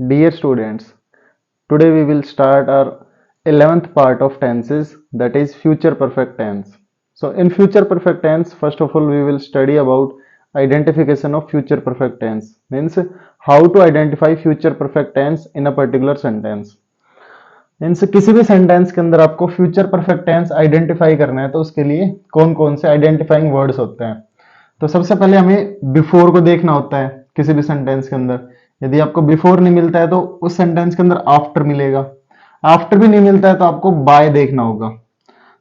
Dear students, today we will start our 11th part of tenses, that is future perfect tense. So in future perfect tense, first of all we will study about identification of future perfect tense, means how to identify future perfect tense in a particular sentence. Means किसी भी sentence के अंदर आपको future perfect tense identify करना है तो उसके लिए कौन कौन से आइडेंटिफाइंग वर्ड्स होते हैं। तो सबसे पहले हमें बिफोर को देखना होता है किसी भी सेंटेंस के अंदर। यदि आपको बिफोर नहीं मिलता है तो उस सेंटेंस के अंदर आफ्टर मिलेगा। आफ्टर भी नहीं मिलता है तो आपको बाय देखना होगा।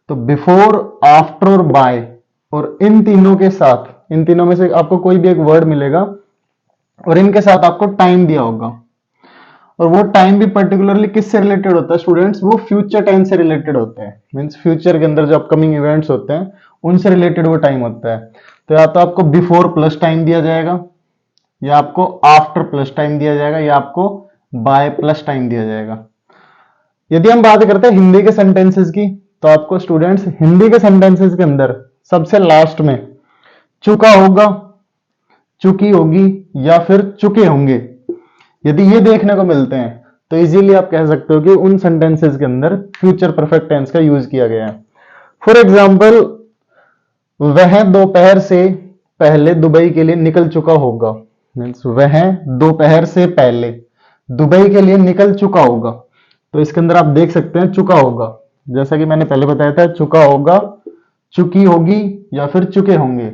तो बिफोर, आफ्टर और बाय, और इन तीनों के साथ, इन तीनों में से आपको कोई भी एक वर्ड मिलेगा और इनके साथ आपको टाइम दिया होगा। और वो टाइम भी पर्टिकुलरली किससे रिलेटेड होता है स्टूडेंट्स? वो फ्यूचर टाइम से रिलेटेड होते हैं। मींस फ्यूचर के अंदर जो अपकमिंग इवेंट्स होते हैं उनसे रिलेटेड वो टाइम होता है। तो या तो आपको बिफोर प्लस टाइम दिया जाएगा, या आपको आफ्टर प्लस टाइम दिया जाएगा, या आपको बाय प्लस टाइम दिया जाएगा। यदि हम बात करते हैं हिंदी के सेंटेंसेस की, तो आपको स्टूडेंट्स हिंदी के सेंटेंसेस के अंदर सबसे लास्ट में चुका होगा, चुकी होगी, या फिर चुके होंगे, यदि ये देखने को मिलते हैं तो इजीली आप कह सकते हो कि उन सेंटेंसेस के अंदर फ्यूचर परफेक्ट टेंस का यूज किया गया है। फॉर एग्जाम्पल, वह दोपहर से पहले दुबई के लिए निकल चुका होगा। मीन्स वह दोपहर से पहले दुबई के लिए निकल चुका होगा। तो इसके अंदर आप देख सकते हैं चुका होगा, जैसा कि मैंने पहले बताया था, चुका होगा, चुकी होगी, या फिर चुके होंगे।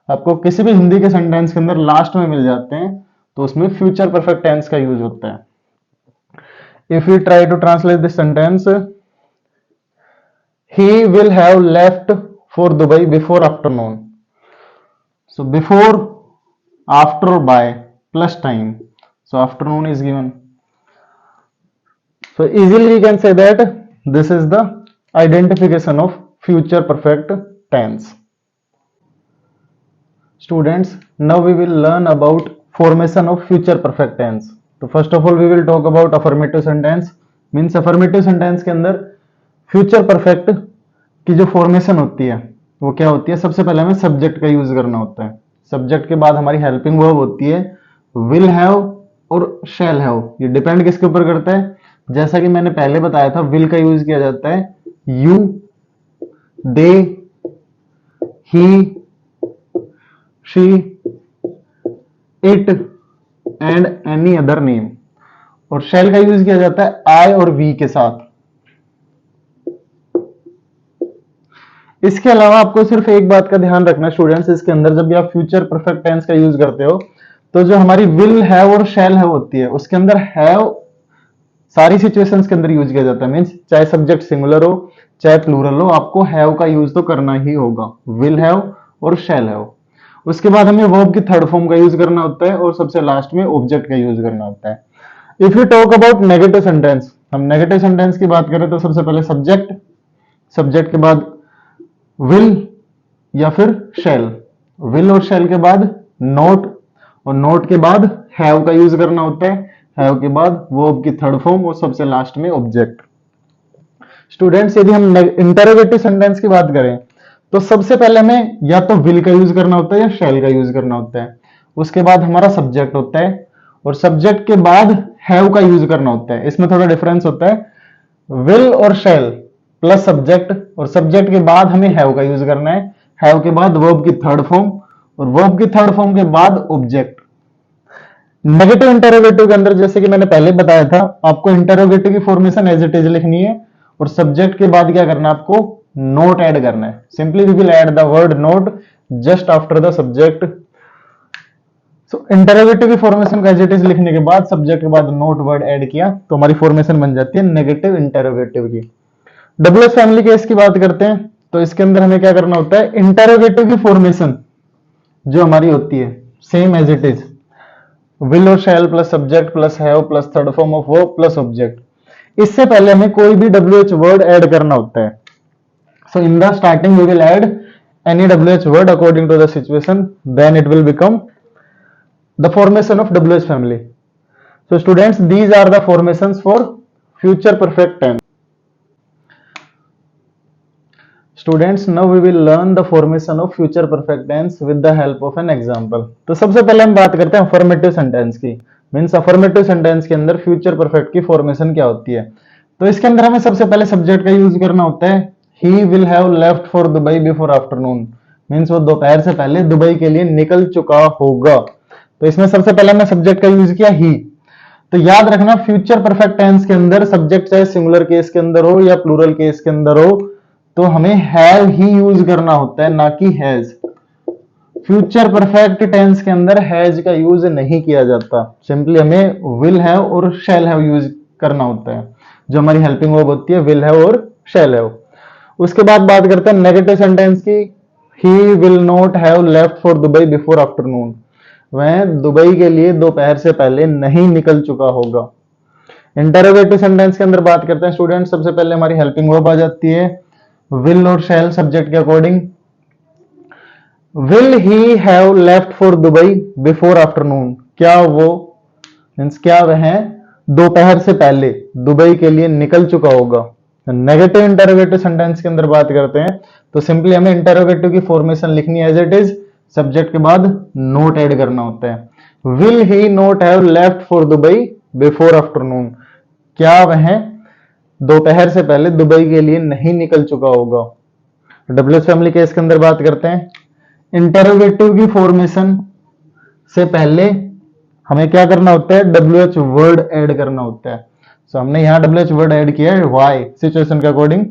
आपको किसी भी हिंदी के सेंटेंस के अंदर लास्ट में मिल जाते हैं तो उसमें फ्यूचर परफेक्ट टेंस का यूज होता है। If you try to translate this sentence, he will have left for Dubai before afternoon. So before, after और by plus time, so afternoon is given. So easily we can say that this is the identification of future perfect tense. Students, now we will learn about formation of future perfect tense. तो first of all we will talk about affirmative sentence. Means affirmative sentence के अंदर future perfect की जो formation होती है वो क्या होती है? सबसे पहले हमें सब्जेक्ट का यूज करना होता है। सब्जेक्ट के बाद हमारी हेल्पिंग वर्ब होती है विल हैव और शैल हैव। ये डिपेंड किसके ऊपर करता है? जैसा कि मैंने पहले बताया था, विल का यूज किया जाता है you, they, he, she, it and any other name. और शैल का यूज किया जाता है आई और वी के साथ। इसके अलावा आपको सिर्फ एक बात का ध्यान रखना स्टूडेंट्स, इसके अंदर जब भी आप फ्यूचर परफेक्ट टेंस का यूज करते हो तो जो हमारी विल हैव और शैल हैव होती है उसके अंदर हैव सारी सिचुएशंस के अंदर यूज किया जाता है। मींस चाहे सब्जेक्ट सिंगुलर हो चाहे प्लूरल हो, आपको हैव का यूज तो करना ही होगा, विल हैव और शैल हैव। उसके बाद हमें वर्ब की थर्ड फॉर्म का यूज करना होता है और सबसे लास्ट में ऑब्जेक्ट का यूज करना होता है। If you talk about negative sentence, हम नेगेटिव सेंटेंस की बात करें तो सबसे पहले सब्जेक्ट, सब्जेक्ट के बाद विल या फिर शैल, विल और शैल के बाद नोट, और नोट के बाद हैव का यूज करना होता है, हैव के बाद वर्ब की थर्ड फॉर्म और सबसे लास्ट में ऑब्जेक्ट। स्टूडेंट्स, यदि हम इंटरोगेटिव सेंटेंस की बात करें तो सबसे पहले हमें या तो विल का यूज करना होता है या शैल का यूज करना होता है। उसके बाद हमारा सब्जेक्ट होता है और सब्जेक्ट के बाद हैव का यूज करना होता है। इसमें थोड़ा डिफरेंस होता है, विल और शैल प्लस सब्जेक्ट, और सब्जेक्ट के बाद हमें हैव का यूज करना है, हैव के बाद वर्ब की थर्ड फॉर्म, और वर्ब की थर्ड फॉर्म के बाद ऑब्जेक्ट। नेगेटिव इंटरोगेटिव के अंदर जैसे कि मैंने पहले बताया था, आपको इंटरोगेटिव की फॉर्मेशन एज इट इज लिखनी है और सब्जेक्ट के बाद क्या करना है? आपको नोट ऐड करना है। Simply we will add the word not just after the subject. So interrogative की फॉर्मेशन को एज इट इज लिखने के बाद सब्जेक्ट के बाद नोट वर्ड ऐड किया तो हमारी फॉर्मेशन बन जाती है नेगेटिव इंटरोगेटिव की। डबल एस फैमिली केस की बात करते हैं तो इसके अंदर हमें क्या करना होता है? इंटरोगेटिव की फॉर्मेशन जो हमारी होती है same as it is, will और shall plus subject plus have plus third form of verb plus object. इससे पहले हमें कोई भी WH वर्ड ऐड करना होता है। So in the starting we will add any WH word according to the situation, then it will become the formation of WH family. So students, these are the formations for future perfect tense. Students, now we will learn the formation of future perfect tense with the help of an example. तो सबसे पहले हम बात करते हैं affirmative sentence की। Means affirmative sentence के अंदर फ्यूचर परफेक्ट की फॉर्मेशन क्या होती है। तो इसके अंदर हमें सबसे पहले सब्जेक्ट का यूज करना होता है। ही will have left for Dubai before afternoon, means वो दोपहर से पहले दुबई के लिए निकल चुका होगा। तो इसमें सबसे पहले हमने सब्जेक्ट का यूज किया ही। तो याद रखना फ्यूचर परफेक्ट टेंस के अंदर सब्जेक्ट चाहे सिंगुलर केस के अंदर हो या प्लूरल केस के अंदर हो, तो हमें हैव ही यूज करना होता है, ना कि हैज। फ्यूचर परफेक्ट टेंस के अंदर हैज का यूज नहीं किया जाता, सिंपली हमें विल हैव और शैल हैव यूज करना होता है। जो हमारी हेल्पिंग वर्ब होती है विल हैव और शैल हैव। उसके बाद बात करते हैं नेगेटिव सेंटेंस की। ही will not have left for Dubai before afternoon, वह दुबई के लिए दोपहर से पहले नहीं निकल चुका होगा। इंटरोगेटिव सेंटेंस के अंदर बात करते हैं स्टूडेंट, सबसे पहले हमारी हेल्पिंग वर्ब आ जाती है विल और शैल सब्जेक्ट के according. Will he have left for Dubai before afternoon, क्या वो मीन्स क्या वह दोपहर से पहले दुबई के लिए निकल चुका होगा। नेगेटिव इंटरोगेटिव सेंटेंस के अंदर बात करते हैं तो सिंपली हमें इंटरोगेटिव की फॉर्मेशन लिखनी है एज इट इज, सब्जेक्ट के बाद नोट ऐड करना होता है। Will he not have left for Dubai before afternoon, क्या वह दोपहर से पहले दुबई के लिए नहीं निकल चुका होगा। डब्ल्यूएच फैमिली केस के अंदर बात करते हैं, इंटरोगेटिव की फॉर्मेशन से पहले हमें क्या करना होता है, डब्ल्यूएच वर्ड ऐड करना होता है। सो हमने यहाँ डब्ल्यूएच वर्ड ऐड किया है वाई, सिचुएशन के according.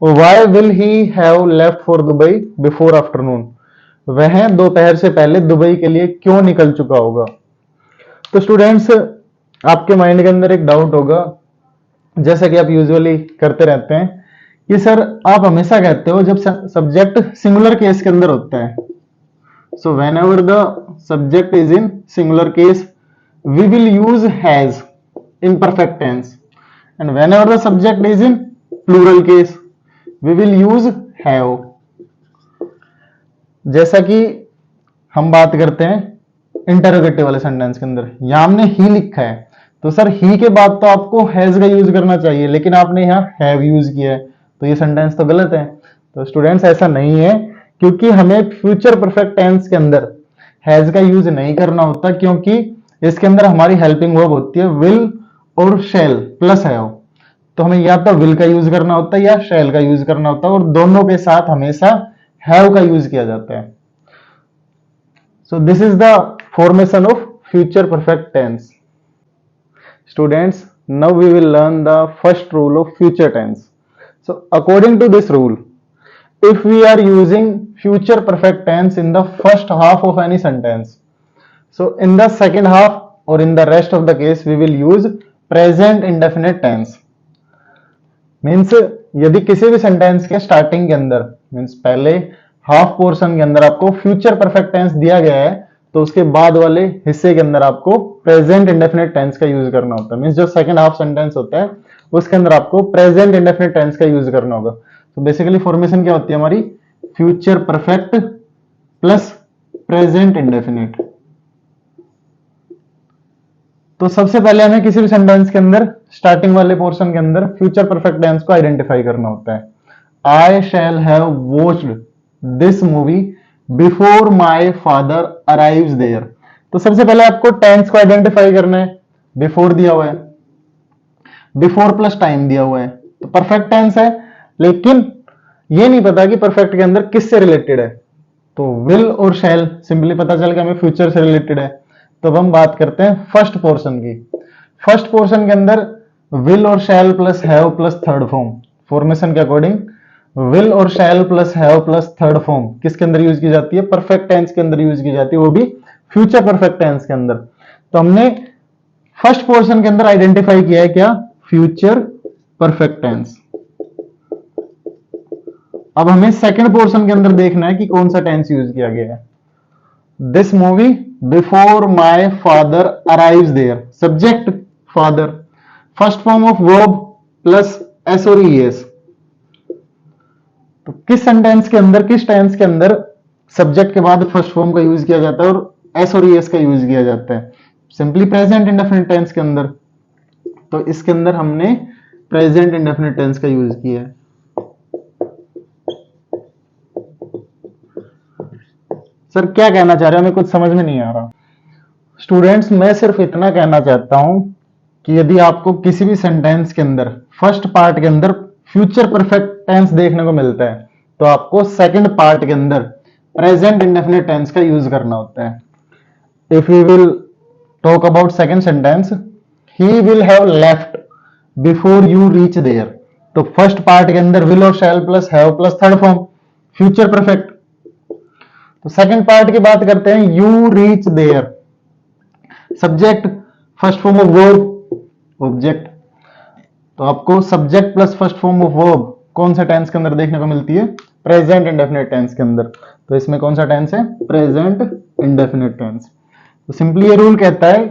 Why will he have left for Dubai before afternoon, वह दोपहर से पहले दुबई के लिए क्यों निकल चुका होगा। तो स्टूडेंट्स आपके माइंड के अंदर एक डाउट होगा, जैसा कि आप यूजुअली करते रहते हैं कि सर आप हमेशा कहते हो जब सब्जेक्ट सिंगुलर केस के अंदर होता है, so whenever the subject is in singular case we will use has in perfect tense, and whenever the subject is in plural case we will use have। जैसा कि हम बात करते हैं इंटरोगेटिव वाले सेंटेंस के अंदर, यहां हमने ही लिखा है तो सर ही के बाद तो आपको हैज का यूज करना चाहिए, लेकिन आपने यहाँ हैव यूज किया है, तो ये सेंटेंस तो गलत है। तो स्टूडेंट्स ऐसा नहीं है, क्योंकि हमें फ्यूचर परफेक्ट टेंस के अंदर हैज का यूज नहीं करना होता, क्योंकि इसके अंदर हमारी हेल्पिंग वर्ब होती है विल और शैल प्लस हैव। तो हमें या तो विल का यूज करना होता है या शैल का यूज करना होता है, और दोनों के साथ हमेशा हैव का यूज किया जाता है। So this is the formation of future perfect tense. Students, now we will learn the first rule of future tense. So according to this rule, if we are using future perfect tense in the first half of any sentence, so in the second half or in the rest of the case we will use present indefinite tense। Means यदि किसी भी sentence के starting के अंदर means पहले half portion के अंदर आपको फ्यूचर परफेक्ट टेंस दिया गया है, तो उसके बाद वाले हिस्से के अंदर आपको प्रेजेंट इंडेफिनिट टेंस का यूज करना होता है। मीन्स जो सेकंड हाफ सेंटेंस होता है उसके अंदर आपको प्रेजेंट इंडेफिनिट टेंस का यूज करना होगा। तो बेसिकली फॉर्मेशन क्या होती है हमारी, future perfect plus present indefinite. तो सबसे पहले हमें किसी भी सेंटेंस के अंदर स्टार्टिंग वाले पोर्शन के अंदर फ्यूचर परफेक्ट टेंस को आइडेंटिफाई करना होता है। I shall have watched this movie before my father arrives there. तो सबसे पहले आपको टेंस को आइडेंटिफाई करना है। बिफोर दिया हुआ है, बिफोर प्लस टाइम दिया हुआ है, तो परफेक्ट टेंस है, लेकिन ये नहीं पता कि परफेक्ट के अंदर किससे रिलेटेड है। तो विल और शैल सिंपली पता चल गया हमें फ्यूचर से रिलेटेड है। तो अब हम बात करते हैं फर्स्ट पोर्शन की। फर्स्ट पोर्शन के अंदर विल और shall plus have plus third form, formation के अकॉर्डिंग विल और shall plus have plus third form किसके अंदर यूज की जाती है, परफेक्ट टेंस के अंदर यूज की जाती है, वो भी फ्यूचर परफेक्ट टेंस के अंदर। तो हमने फर्स्ट पोर्शन के अंदर आइडेंटिफाई किया है क्या, फ्यूचर परफेक्ट टेंस। अब हमें सेकंड पोर्शन के अंदर देखना है कि कौन सा टेंस यूज किया गया है। This movie before my father arrives there, subject father, first form of verb plus s और ईएस। तो किस सेंटेंस के अंदर, किस टेंस के अंदर सब्जेक्ट के बाद फर्स्ट फॉर्म का यूज किया जाता है और एस और ईएस का यूज किया जाता है, सिंपली प्रेजेंट इंडेफिनिट टेंस के अंदर। तो इसके अंदर हमने प्रेजेंट इंडेफिनिट टेंस का यूज किया है। सर क्या कहना चाह रहे हैं, हमें कुछ समझ में नहीं आ रहा। स्टूडेंट्स, मैं सिर्फ इतना कहना चाहता हूं कि यदि आपको किसी भी सेंटेंस के अंदर फर्स्ट पार्ट के अंदर फ्यूचर परफेक्ट टेंस देखने को मिलता है, तो आपको सेकंड पार्ट के अंदर प्रेजेंट इंडेफिनिट टेंस का यूज करना होता है. If we will talk about second sentence, he will have left before you reach there, तो फर्स्ट पार्ट के अंदर विल और shall plus have plus third form future perfect. तो सेकंड पार्ट की बात करते हैं, you reach there, subject first form of verb object. तो आपको subject plus first form of verb कौन सा टेंस के अंदर देखने को मिलती है? प्रेजेंट इंडेफिनिट टेंस के अंदर. तो इसमें कौन सा टेंस है? Present indefinite tense. तो सिंपली ये रूल कहता है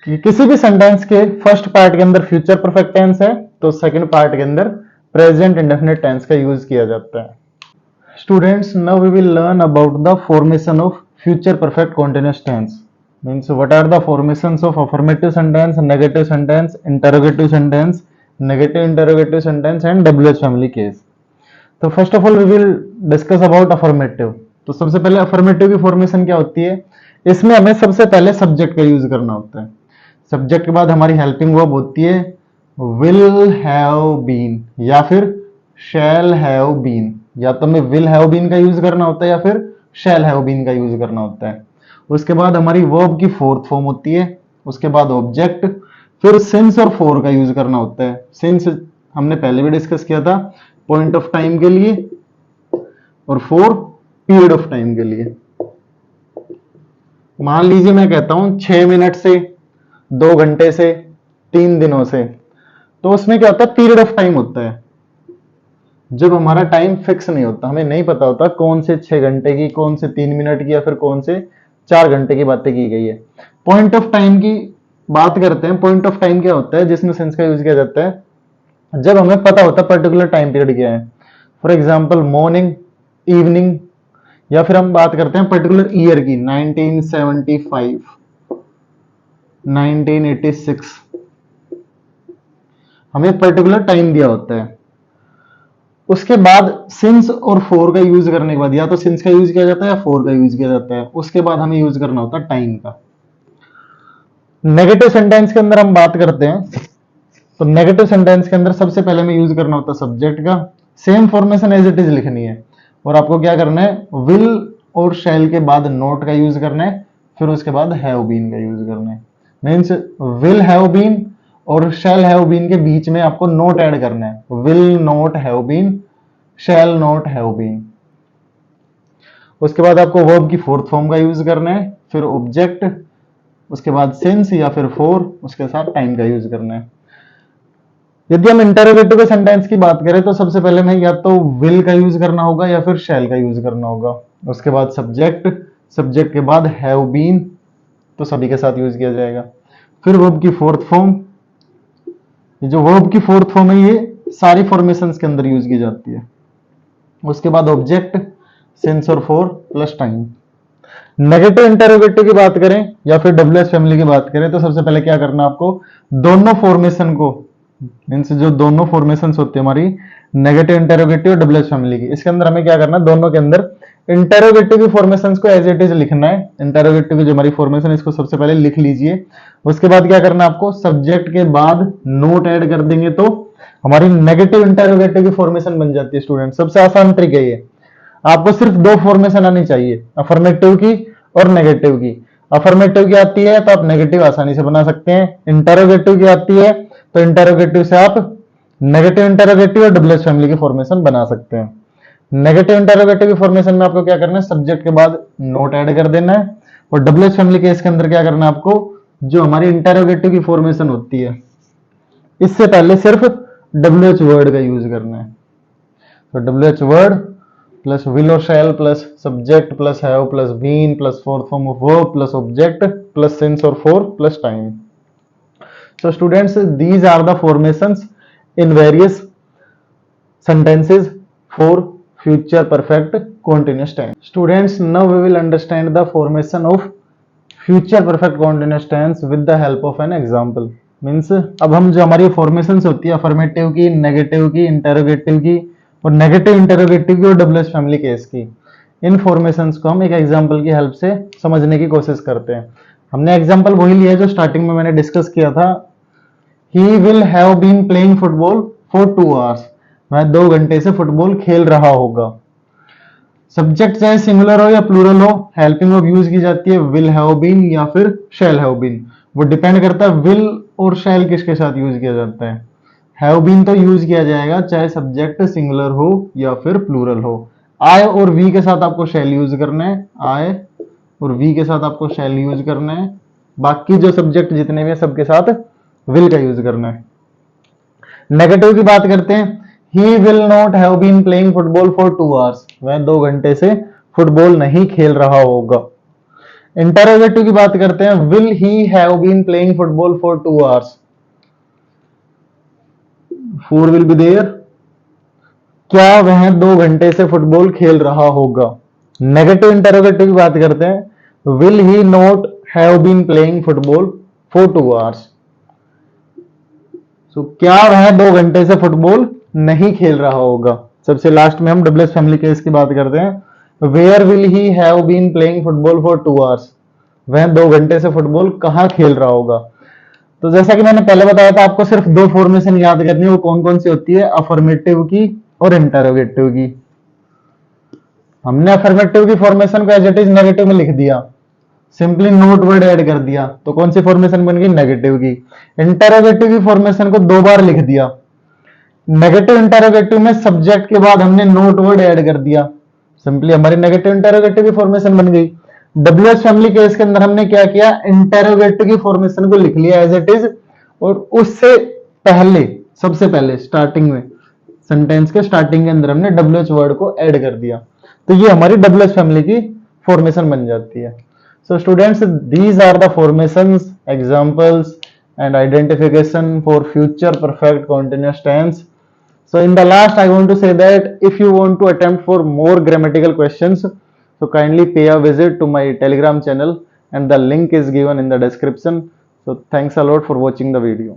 कि किसी भी सेंटेंस के फर्स्ट पार्ट के अंदर फ्यूचर परफेक्ट टेंस है तो सेकंड पार्ट के अंदर प्रेजेंट इंडेफिनिट टेंस का यूज किया जाता है. Students, now we will learn about the formation of future perfect continuous tense. Means what are the formations of affirmative sentence, negative sentence, interrogative sentence, negative interrogative sentence and WH family case. तो first of all we will discuss about affirmative. तो सबसे पहले affirmative की formation क्या होती है? इसमें हमें सबसे पहले सब्जेक्ट का यूज करना होता है. सब्जेक्ट के बाद हमारी हेल्पिंग वर्ब होती है विल हैव बीन या फिर शैल हैव बीन. या तो हमें विल हैव बीन का यूज करना होता है या फिर शैल हैव बीन का यूज करना होता है. उसके बाद हमारी वर्ब की फोर्थ फॉर्म होती है, उसके बाद ऑब्जेक्ट, फिर सिंस और फॉर का यूज करना होता है. सिंस हमने पहले भी डिस्कस किया था, पॉइंट ऑफ टाइम के लिए, और फॉर पीरियड ऑफ टाइम के लिए. मान लीजिए मैं कहता हूं 6 मिनट से, 2 घंटे से, 3 दिनों से, तो उसमें क्या होता है? पीरियड ऑफ टाइम होता है. जब हमारा टाइम फिक्स नहीं होता, हमें नहीं पता होता कौन से 6 घंटे की, कौन से 3 मिनट की, या फिर कौन से 4 घंटे की बातें की गई है. पॉइंट ऑफ टाइम की बात करते हैं. पॉइंट ऑफ टाइम क्या होता है जिसमें सेंस का यूज किया जाता है? जब हमें पता होता है पर्टिकुलर टाइम पीरियड क्या है. फॉर एग्जांपल मॉर्निंग, इवनिंग, या फिर हम बात करते हैं पर्टिकुलर ईयर की, 1975, 1986. हमें पर्टिकुलर टाइम दिया होता है. उसके बाद सिंस और फॉर का यूज करने के बाद या तो सिंस का यूज किया जाता है या फॉर का यूज किया जाता है. उसके बाद हमें यूज करना होता है टाइम का. नेगेटिव सेंटेंस के अंदर हम बात करते हैं, तो नेगेटिव सेंटेंस के अंदर सबसे पहले हमें यूज करना होता है सब्जेक्ट का. Same formation as it is लिखनी है, और आपको क्या करना है? विल और शैल के बाद नोट का यूज करना है, फिर उसके बाद हैव बीन का यूज करना है. मीन्स विल हैव बीन और शैल हैव बीन के बीच में आपको नोट ऐड करना है. Will not have been, shall not have been. उसके बाद आपको वर्ब की फोर्थ फॉर्म का यूज करना है, फिर ऑब्जेक्ट, उसके बाद सिंस या फिर फॉर, उसके साथ टाइम का यूज करना है. यदि हम इंटरोगेटिव सेंटेंस की बात करें तो सबसे पहले हमें या तो विल का यूज करना होगा या फिर शैल का यूज करना होगा. उसके बाद सब्जेक्ट, सब्जेक्ट के बाद हैव बीन, तो सभी के साथ यूज किया जाएगा. फिर वर्ब की फोर्थ फॉर्म. जो वर्ब की फोर्थ फॉर्म है ये सारी फॉर्मेशंस के अंदर यूज की जाती है. उसके बाद ऑब्जेक्ट, सिंस और for plus time. Negative interrogative की बात करें या फिर डब्ल्यूएच फैमिली की बात करें तो सबसे पहले क्या करना है आपको? दोनों फॉर्मेशन को, मीन्स जो दोनों फॉर्मेशन होती है हमारी नेगेटिव इंटरोगेटिव और डब्ल्यूएच फैमिली की, इसके अंदर हमें क्या करना है? दोनों के अंदर इंटरोगेटिव की फॉर्मेशन को एज इट इज लिखना है. इंटरोगेटिव की जो हमारी फॉर्मेशन इसको सबसे पहले लिख लीजिए. उसके बाद क्या करना है आपको? सब्जेक्ट के बाद नोट ऐड कर देंगे तो हमारी नेगेटिव इंटरोगेटिव की फॉर्मेशन बन जाती है. स्टूडेंट, सबसे आसान ट्रिक है ये. आपको सिर्फ 2 फॉर्मेशन आनी चाहिए, अफर्मेटिव की और नेगेटिव की. अफर्मेटिव की आती है तो आप नेगेटिव आसानी से बना सकते हैं. इंटरोगेटिव की आती है तो इंटरोगेटिव से आप नेगेटिव इंटरोगेटिव और डब्ल्यूएच फैमिली की फॉर्मेशन बना सकते हैं. नेगेटिव इंटरोगेटिव की फॉर्मेशन में आपको क्या करना है? सब्जेक्ट के बाद नोट ऐड कर देना है. और डब्ल्यूएच फैमिली केस के अंदर क्या करना है आपको? जो हमारी इंटरोगेटिव की फॉर्मेशन होती है इससे पहले सिर्फ डब्ल्यूएच वर्ड का यूज करना है. तो डब्ल्यूएच वर्ड प्लस विल और shall plus subject plus have plus been plus fourth form of verb plus object plus since और for plus time. So students, these are the formations in various sentences for future perfect continuous tense. Students, now we will understand the formation of future perfect continuous tense with the help of an example. Means अब हम जो हमारी formations होती है affirmative की, negative की, interrogative की और नेगेटिव इंटरोगेटिव की और डब्ल्यूएच फैमिली केस की, इन फॉर्मेशंस को हम एक एग्जांपल की हेल्प से समझने की कोशिश करते हैं. हमने एग्जाम्पल वही लिया जो स्टार्टिंग में मैंने डिस्कस किया था। He will have been playing football for 2 hours, वह 2 घंटे से फुटबॉल खेल रहा होगा। सब्जेक्ट चाहे सिंगुलर हो या प्लूरल हो, हेल्पिंग वर्ब यूज की जाती है विल हैव बीन या फिर शैल हैव बीन। वो डिपेंड करता है विल और शैल किसके साथ यूज किया जाता है। हैव बीन तो यूज किया जाएगा चाहे सब्जेक्ट सिंगुलर हो या फिर प्लूरल हो। आई और वी के साथ आपको शैल यूज करना है, आई और वी के साथ आपको शैल यूज करना है। बाकी जो सब्जेक्ट जितने भी है सबके साथ विल का यूज करना है। नेगेटिव की बात करते हैं, he will not have been playing football for 2 hours, वह 2 घंटे से फुटबॉल नहीं खेल रहा होगा। इंटरोगेटिव की बात करते हैं, will he have been playing football for 2 hours, 4 will be there, क्या वह 2 घंटे से फुटबॉल खेल रहा होगा। नेगेटिव इंटरोगेटिव की बात करते हैं, will he not have been playing football for 2 hours, तो क्या वह 2 घंटे से फुटबॉल नहीं खेल रहा होगा। सबसे लास्ट में हम डब्ल्यूएस फैमिली केस की बात करते हैं, where will he have been playing football for 2 hours, वह 2 घंटे से फुटबॉल कहां खेल रहा होगा। तो जैसा कि मैंने पहले बताया था, आपको सिर्फ 2 फॉर्मेशन याद करनी है, वो कौन कौन सी होती है, अफर्मेटिव की और इंटरोगेटिव की। हमने अफर्मेटिव की फॉर्मेशन को एज इट इज नेगेटिव में लिख दिया, सिंपली नोट वर्ड ऐड कर दिया, तो कौन सी फॉर्मेशन बन गई, नेगेटिव की। इंटरोगेटिव की फॉर्मेशन को 2 बार लिख दिया, नेगेटिव इंटरोगेटिव में सब्जेक्ट के बाद हमने नोट वर्ड ऐड कर दिया, सिंपली हमारी नेगेटिव इंटरोगेटिव की फॉर्मेशन बन गई। डब्ल्यूएच फैमिली केस के अंदर हमने क्या किया, इंटरोगेटिव की फॉर्मेशन को लिख लिया एज इट इज, और उससे पहले सबसे पहले स्टार्टिंग में सेंटेंस के स्टार्टिंग के अंदर हमने डब्ल्यूएच वर्ड को ऐड कर दिया, तो ये हमारी डब्ल्यूएच फैमिली की फॉर्मेशन बन जाती है। So students, these are the formations, examples and identification for future perfect continuous tense. So in the last, I want to say that if you want to attempt for more grammatical questions, so kindly pay a visit to my Telegram channel and the link is given in the description. So thanks a lot for watching the video.